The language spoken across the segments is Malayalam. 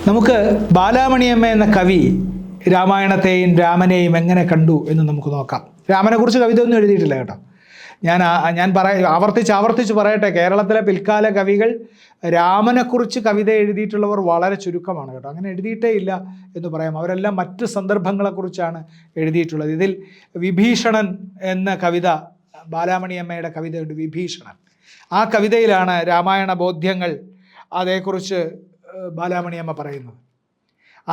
നമുക്ക് ബാലാമണിയമ്മ എന്ന കവി രാമായണത്തെയും രാമനെയും എങ്ങനെ കണ്ടു എന്ന് നമുക്ക് നോക്കാം. രാമനെക്കുറിച്ച് കവിത ഒന്നും എഴുതിയിട്ടില്ല കേട്ടോ. ഞാൻ ആവർത്തിച്ച് പറയട്ടെ, കേരളത്തിലെ പിൽക്കാല കവികൾ രാമനെക്കുറിച്ച് കവിത എഴുതിയിട്ടുള്ളവർ വളരെ ചുരുക്കമാണ് കേട്ടോ. അങ്ങനെ എഴുതിയിട്ടേ ഇല്ല എന്ന് പറയാം. അവരെല്ലാം മറ്റ് സന്ദർഭങ്ങളെക്കുറിച്ചാണ് എഴുതിയിട്ടുള്ളത്. ഇതിൽ വിഭീഷണൻ എന്ന കവിത, ബാലാമണിയമ്മയുടെ കവിതയുണ്ട് വിഭീഷണൻ. ആ കവിതയിലാണ് രാമായണ ബോധ്യങ്ങൾ അതേക്കുറിച്ച് ബാലാമണിയമ്മ പറയുന്നത്.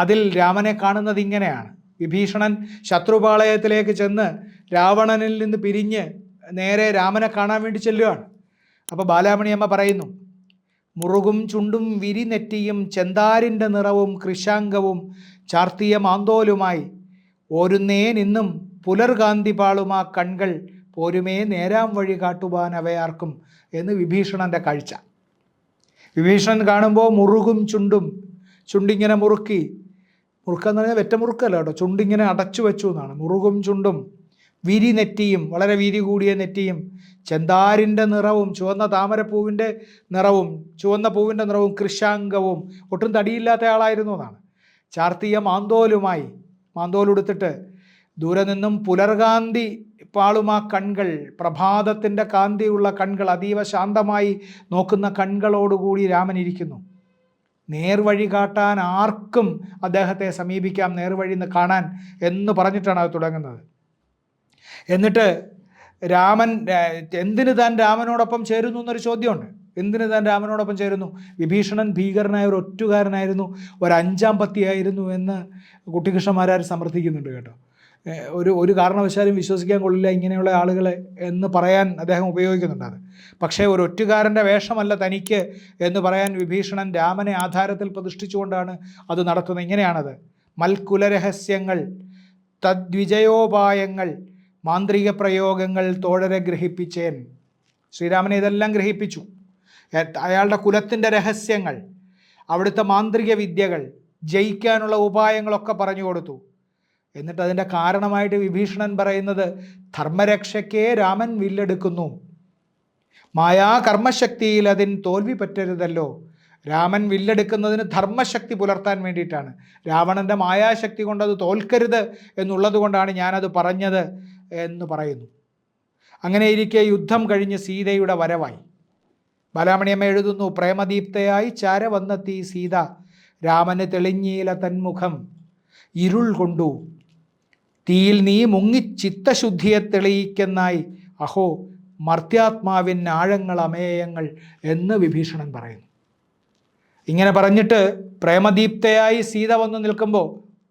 അതിൽ രാമനെ കാണുന്നത് ഇങ്ങനെയാണ്. വിഭീഷണൻ ശത്രുപാളയത്തിലേക്ക് ചെന്ന് രാവണനിൽ നിന്ന് പിരിഞ്ഞ് നേരെ രാമനെ കാണാൻ വേണ്ടി ചെല്ലുകയാണ്. അപ്പോൾ ബാലാമണിയമ്മ പറയുന്നു, മുറുകും ചുണ്ടും വിരിനെറ്റിയും ചെന്താരിൻ്റെ നിറവും കൃശാംഗവും ചാർത്തിയ മാന്തോലുമായി ഓരുന്നേ നിന്നും പുലർകാന്തി പാളുമാ കൺകൾ പോരുമേ നേരാം വഴി കാട്ടുവാൻ അവയാർക്കും എന്ന് വിഭീഷണൻ്റെ കാഴ്ച. വിഭീഷണൻ കാണുമ്പോൾ മുറുകും ചുണ്ടിങ്ങനെ മുറുക്കെന്ന് പറഞ്ഞാൽ വെറ്റമുറുക്കല്ല കേട്ടോ, ചുണ്ടിങ്ങനെ അടച്ചു വെച്ചു എന്നാണ്. മുറുകും ചുണ്ടും വിരി നെറ്റിയും, വളരെ വീതി കൂടിയ നെറ്റിയും, ചെന്താരിൻ്റെ നിറവും, ചുവന്ന താമരപ്പൂവിൻ്റെ നിറവും, ചുവന്ന പൂവിൻ്റെ നിറവും, കൃശാംഗവും, ഒട്ടും തടിയില്ലാത്ത ആളായിരുന്നു എന്നാണ്. ചാർത്തിയ മാന്തോലുമായി, മാന്തോലുടുത്തിട്ട് ദൂരെ നിന്നും പുലർകാന്തി പാളുമാ കൺകൾ, പ്രഭാതത്തിൻ്റെ കാന്തിയുള്ള കൺകൾ, അതീവ ശാന്തമായി നോക്കുന്ന കൺകളോടുകൂടി രാമൻ ഇരിക്കുന്നു. നേർവഴി കാട്ടാൻ ആർക്കും അദ്ദേഹത്തെ സമീപിക്കാം, നേർവഴി കാണാൻ എന്ന് പറഞ്ഞിട്ടാണ് അത് തുടങ്ങുന്നത്. എന്നിട്ട് രാമൻ എന്തിന് താൻ രാമനോടൊപ്പം ചേരുന്നു എന്നൊരു ചോദ്യമുണ്ട്. എന്തിന് താൻ രാമനോടൊപ്പം ചേരുന്നു? വിഭീഷണൻ ഭീകരനായ ഒരു ഒറ്റുകാരനായിരുന്നു, ഒരു അഞ്ചാം പത്തിയായിരുന്നു എന്ന് കുട്ടിക്കൃഷ്ണന്മാരാർ സമർത്ഥിക്കുന്നുണ്ട് കേട്ടോ. ഒരു കാരണവശാലും വിശ്വസിക്കാൻ കൊള്ളില്ല ഇങ്ങനെയുള്ള ആളുകളെ എന്ന് പറയാൻ അദ്ദേഹം ഉപയോഗിക്കുന്നുണ്ട് അത്. പക്ഷേ ഒരു ഒറ്റുകാരൻ്റെ വേഷമല്ല തനിക്ക് എന്ന് പറയാൻ വിഭീഷണൻ രാമനെ ആധാരത്തിൽ പ്രതിഷ്ഠിച്ചുകൊണ്ടാണ് അത് നടത്തുന്നത്. ഇങ്ങനെയാണത്: മൽക്കുലരഹസ്യങ്ങൾ, തദ്വിജയോപായങ്ങൾ, മാന്ത്രിക പ്രയോഗങ്ങൾ തോഴരെ ഗ്രഹിപ്പിച്ചേൻ. ശ്രീരാമനെ ഇതെല്ലാം ഗ്രഹിപ്പിച്ചു. അയാളുടെ കുലത്തിൻ്റെ രഹസ്യങ്ങൾ, അവിടുത്തെ മാന്ത്രിക വിദ്യകൾ, ജയിക്കാനുള്ള ഉപായങ്ങളൊക്കെ പറഞ്ഞു കൊടുത്തു. എന്നിട്ട് അതിൻ്റെ കാരണമായിട്ട് വിഭീഷണൻ പറയുന്നത്, ധർമ്മരക്ഷയ്ക്കേ രാമൻ വില്ലെടുക്കുന്നു, മായാ കർമ്മശക്തിയിൽ അതിന് തോൽവി പറ്റരുതല്ലോ. രാമൻ വില്ലെടുക്കുന്നതിന് ധർമ്മശക്തി പുലർത്താൻ വേണ്ടിയിട്ടാണ്. രാവണൻ്റെ മായാശക്തി കൊണ്ടത് തോൽക്കരുത് എന്നുള്ളത് കൊണ്ടാണ് ഞാനത് പറഞ്ഞത് എന്ന് പറയുന്നു. അങ്ങനെ ഇരിക്കെ യുദ്ധം കഴിഞ്ഞ് സീതയുടെ വരവായി. ബാലാമണിയമ്മ എഴുതുന്നു, പ്രേമദീപ്തയായി ചാര വന്നെത്തി സീത, രാമന് തെളിഞ്ഞീല തന്മുഖം ഇരുൾ കൊണ്ടു, തീയിൽ നീ മുങ്ങി ചിത്തശുദ്ധിയെ തെളിയിക്കുന്നായി, അഹോ മർത്യാത്മാവിൻ ആഴങ്ങൾ അമേയങ്ങൾ എന്ന് വിഭീഷണൻ പറയുന്നു. ഇങ്ങനെ പറഞ്ഞിട്ട് പ്രേമദീപ്തയായി സീത വന്ന് നിൽക്കുമ്പോൾ,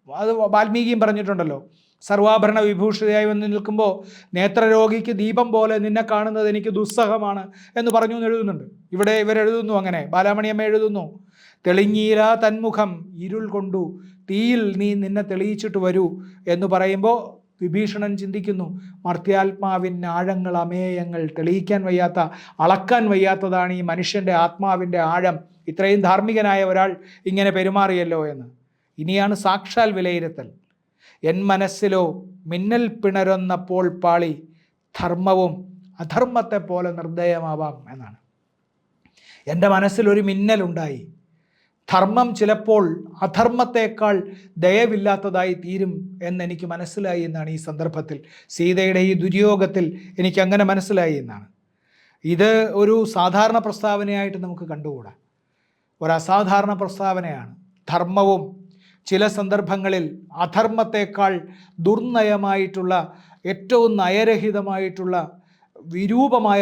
അത് വാൽമീകിയും പറഞ്ഞിട്ടുണ്ടല്ലോ, സർവാഭരണ വിഭൂഷിതയായി വന്ന് നിൽക്കുമ്പോൾ നേത്രരോഗിക്ക് ദീപം പോലെ നിന്നെ കാണുന്നത് എനിക്ക് ദുസ്സഹമാണ് എന്ന് പറഞ്ഞു എന്ന് എഴുതുന്നുണ്ട്. ഇവിടെ ഇവരെഴുതുന്നു, അങ്ങനെ ബാലാമണിയമ്മ എഴുതുന്നു, തെളിഞ്ഞീല തന്മുഖം ഇരുൾ കൊണ്ടു, തീയിൽ നീ നിന്നെ തെളിയിച്ചിട്ട് വരൂ എന്ന് പറയുമ്പോൾ വിഭീഷണൻ ചിന്തിക്കുന്നു, മർത്യാത്മാവിൻ ആഴങ്ങൾ അമേയങ്ങൾ, തെളിയിക്കാൻ വയ്യാത്ത, അളക്കാൻ വയ്യാത്തതാണ് ഈ മനുഷ്യൻ്റെ ആത്മാവിൻ്റെ ആഴം. ഇത്രയും ധാർമ്മികനായ ഒരാൾ ഇങ്ങനെ പെരുമാറിയല്ലോ എന്ന്. ഇനിയാണ് സാക്ഷാൽ വിലയിരുത്തൽ. എൻ മനസ്സിലോ മിന്നൽ പിണരുന്നപ്പോൾ പാളി, ധർമ്മവും അധർമ്മത്തെ പോലെ നിർദ്ദയമാവാം എന്നാണ്. എൻ്റെ മനസ്സിലൊരു മിന്നലുണ്ടായി, ധർമ്മം ചിലപ്പോൾ അധർമ്മത്തേക്കാൾ ദയവില്ലാത്തതായി തീരും എന്നെനിക്ക് മനസ്സിലായി എന്നാണ് ഈ സന്ദർഭത്തിൽ. സീതയുടെ ഈ ദുര്യോഗത്തിൽ എനിക്കങ്ങനെ മനസ്സിലായി എന്നാണ്. ഇത് ഒരു സാധാരണ പ്രസ്താവനയായിട്ട് നമുക്ക് കണ്ടുകൂടാ, ഒരസാധാരണ പ്രസ്താവനയാണ്. ധർമ്മവും ചില സന്ദർഭങ്ങളിൽ അധർമ്മത്തേക്കാൾ ദുർനയമായിട്ടുള്ള, ഏറ്റവും നയരഹിതമായിട്ടുള്ള, വിരൂപമായ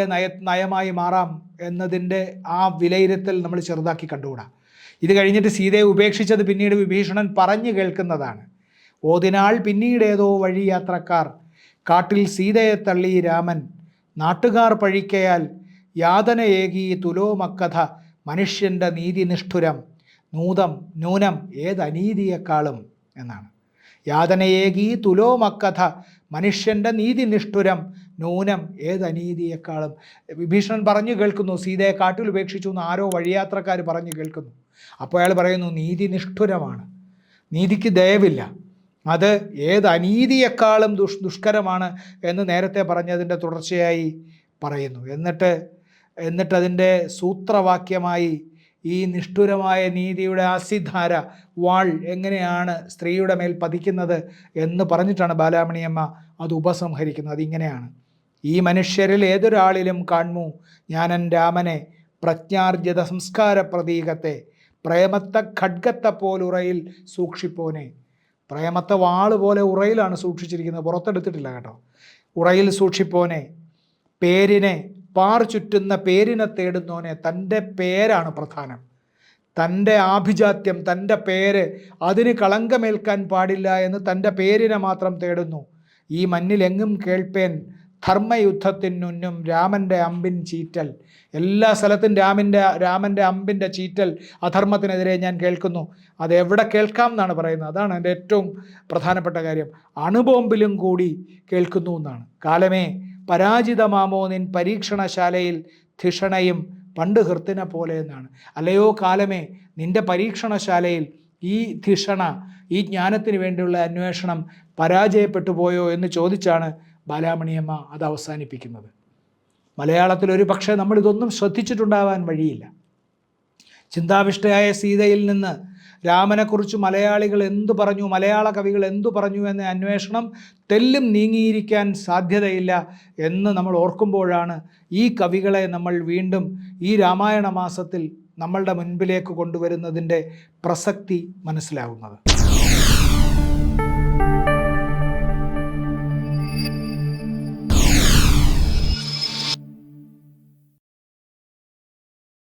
നയമായി മാറാം എന്നതിൻ്റെ ആ വിലയിരുത്തൽ നമ്മൾ ചെറുതാക്കി കണ്ടുകൂടാ. ഇത് കഴിഞ്ഞിട്ട് സീതയെ ഉപേക്ഷിച്ചത് പിന്നീട് വിഭീഷണൻ പറഞ്ഞു കേൾക്കുന്നതാണ്. ഓതിനാൾ പിന്നീടേതോ വഴി യാത്രക്കാർ, കാട്ടിൽ സീതയെ തള്ളി രാമൻ, നാട്ടുകാർ പഴിക്കയാൽ യാതനയേകി തുലോമക്കഥ, മനുഷ്യൻ്റെ നീതി നിഷ്ഠുരം, നൂനം ഏതനീതിയെക്കാളും എന്നാണ്. യാതനയേകി തുലോമക്കഥ, മനുഷ്യൻ്റെ നീതി നിഷ്ഠുരം, നൂനം ഏതനീതിയെക്കാളും. വിഭീഷണൻ പറഞ്ഞു കേൾക്കുന്നു, സീതയെ കാട്ടിൽ ഉപേക്ഷിച്ചു എന്ന് ആരോ വഴിയാത്രക്കാർ പറഞ്ഞു കേൾക്കുന്നു. അപ്പോൾ അയാൾ പറയുന്നു, നീതി നിഷ്ഠുരമാണ്, നീതിക്ക് ദയവില്ല, അത് ഏതനീതിയെക്കാളും ദുഷ്കരമാണ് എന്ന് നേരത്തെ പറഞ്ഞതിൻ്റെ തുടർച്ചയായി പറയുന്നു. എന്നിട്ട് അതിൻ്റെ സൂത്രവാക്യമായി ഈ നിഷ്ഠുരമായ നീതിയുടെ അസിധാര വാൾ എങ്ങനെയാണ് സ്ത്രീയുടെ മേൽ പതിക്കുന്നത് എന്ന് പറഞ്ഞിട്ടാണ് ബാലാമണിയമ്മ അത് ഉപസംഹരിക്കുന്നത്. അതിങ്ങനെയാണ്: ഈ മനുഷ്യരിൽ ഏതൊരാളിലും കാൺമു ഞാനൻ രാമനെ, പ്രജ്ഞാർജിത സംസ്കാര പ്രതീകത്തെ, പ്രേമത്തെ ഖഡ്ഗത്തെ പോലുറയിൽ സൂക്ഷിപ്പോനെ. പ്രേമത്തെ വാള് പോലെ ഉറയിലാണ് സൂക്ഷിച്ചിരിക്കുന്നത്, പുറത്തെടുത്തിട്ടില്ല കേട്ടോ. ഉറയിൽ സൂക്ഷിപ്പോനെ, പേരിനെ പാർ ചുറ്റുന്ന പേരിനെ തേടുന്നോനെ. തൻ്റെ പേരാണ് പ്രധാനം, തൻ്റെ ആഭിജാത്യം, തൻ്റെ പേര്, അതിന് കളങ്കമേൽക്കാൻ പാടില്ല എന്ന് തൻ്റെ പേരിനെ മാത്രം തേടുന്നു. ഈ മണ്ണിലെങ്ങും കേൾപ്പേൻ ധർമ്മയുദ്ധത്തിനുന്നും രാമൻ്റെ അമ്പിൻ ചീറ്റൽ. എല്ലാ സ്ഥലത്തും രാമൻ്റെ അമ്പിൻ്റെ ചീറ്റൽ അധർമ്മത്തിനെതിരെ ഞാൻ കേൾക്കുന്നു. അതെവിടെ കേൾക്കാം എന്നാണ് പറയുന്നത്. അതാണ് എൻ്റെ ഏറ്റവും പ്രധാനപ്പെട്ട കാര്യം. അണുബോംബിലും കൂടി കേൾക്കുന്നു എന്നാണ്. കാലമേ പരാജിതമാമോ നിൻ പരീക്ഷണശാലയിൽ ധിഷണയും പണ്ട് ഹൃത്തിനെ പോലെ എന്നാണ്. അല്ലയോ കാലമേ, നിൻ്റെ പരീക്ഷണശാലയിൽ ഈ ധിഷണ, ഈ ജ്ഞാനത്തിന് വേണ്ടിയുള്ള അന്വേഷണം പരാജയപ്പെട്ടു പോയോ എന്ന് ചോദിച്ചാണ് ബാലാമണിയമ്മ അത് അവസാനിപ്പിക്കുന്നത്. മലയാളത്തിൽ ഒരു പക്ഷേ നമ്മളിതൊന്നും ശ്രദ്ധിച്ചിട്ടുണ്ടാവാൻ വഴിയില്ല. ചിന്താവിഷ്ടയായ സീതയിൽ നിന്ന് രാമനെക്കുറിച്ച് മലയാളികൾ എന്തു പറഞ്ഞു, മലയാള കവികൾ എന്തു പറഞ്ഞു എന്ന അന്വേഷണം തെല്ലും നീങ്ങിയിരിക്കാൻ സാധ്യതയില്ല എന്ന് നമ്മൾ ഓർക്കുമ്പോഴാണ് ഈ കവികളെ നമ്മൾ വീണ്ടും ഈ രാമായണ മാസത്തിൽ നമ്മളുടെ മുൻപിലേക്ക് കൊണ്ടുവരുന്നതിൻ്റെ പ്രസക്തി മനസ്സിലാവുന്നത്.